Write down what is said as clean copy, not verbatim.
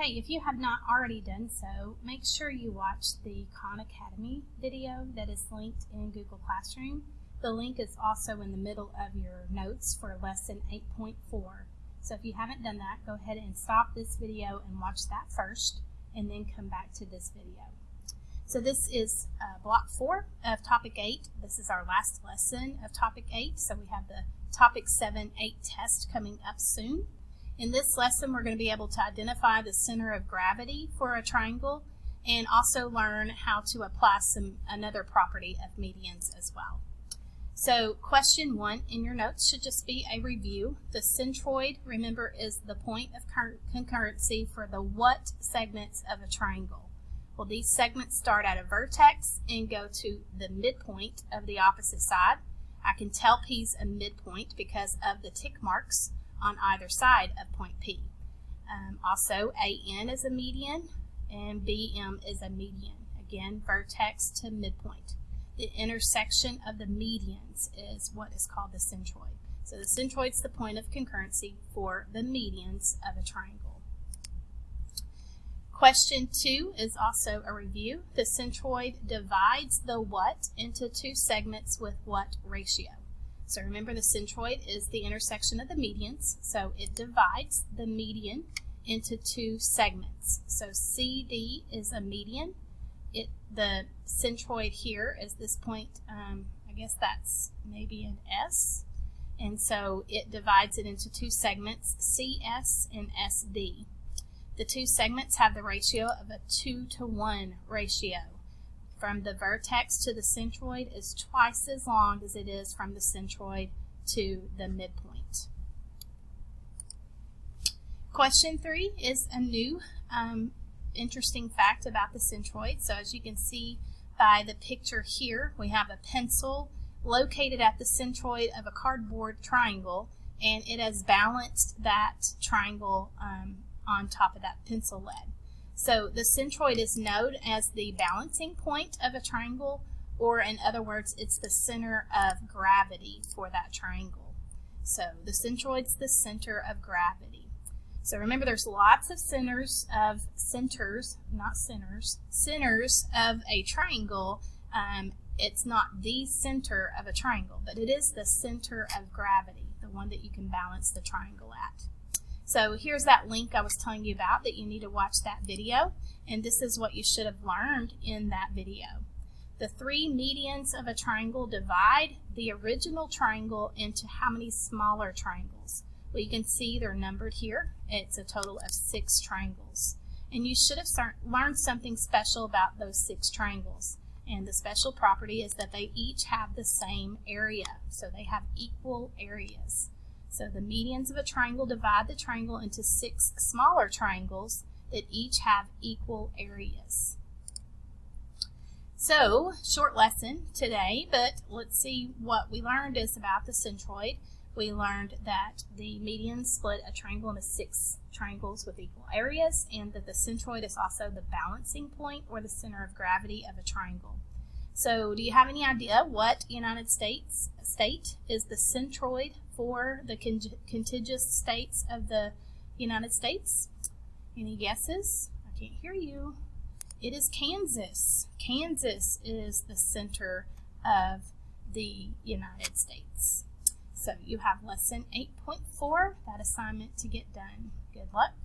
Okay, if you have not already done so, make sure you watch the Khan Academy video that is linked in Google Classroom. The link is also in the middle of your notes for lesson 8.4. So if you haven't done that, go ahead and stop this video and watch that first, and then come back to this video. So this is block 4 of topic 8. This is our last lesson of topic 8. So we have the topic 7-8 test coming up soon. In this lesson, we're going to be able to identify the center of gravity for a triangle and also learn how to apply another property of medians as well. So question 1 in your notes should just be a review. The centroid, remember, is the point of concurrency for the what segments of a triangle. Well, these segments start at a vertex and go to the midpoint of the opposite side. I can tell P's a midpoint because of the tick marks on either side of point P. Also, AN is a median and BM is a median. Again, vertex to midpoint. The intersection of the medians is what is called the centroid. So the centroid is the point of concurrency for the medians of a triangle. Question 2 is also a review. The centroid divides the what into two segments with what ratio? So remember, the centroid is the intersection of the medians, so it divides the median into two segments. So CD is a median. The centroid here is this point, I guess that's maybe an S, and so it divides it into two segments, CS and SD. The two segments have the ratio of a 2-to-1 ratio. From the vertex to the centroid is twice as long as it is from the centroid to the midpoint. Question 3 is a new interesting fact about the centroid. So as you can see by the picture here, we have a pencil located at the centroid of a cardboard triangle, and it has balanced that triangle on top of that pencil lead. So the centroid is known as the balancing point of a triangle, or in other words, it's the center of gravity for that triangle. So the centroid's the center of gravity. So remember, there's lots of centers of a triangle. It's not the center of a triangle, but it is the center of gravity, the one that you can balance the triangle at. So here's that link I was telling you about that you need to watch that video, and this is what you should have learned in that video. The three medians of a triangle divide the original triangle into how many smaller triangles? Well, you can see they're numbered here. It's a total of 6 triangles. And you should have learned something special about those 6 triangles. And the special property is that they each have the same area. So they have equal areas. So the medians of a triangle divide the triangle into 6 smaller triangles that each have equal areas. So, short lesson today, but let's see what we learned is about the centroid. We learned that the medians split a triangle into 6 triangles with equal areas, and that the centroid is also the balancing point or the center of gravity of a triangle. So do you have any idea what United States state is the centroid for the contiguous states of the United States? Any guesses? I can't hear you. It is Kansas. Kansas is the center of the United States. So you have lesson 8.4, that assignment to get done. Good luck.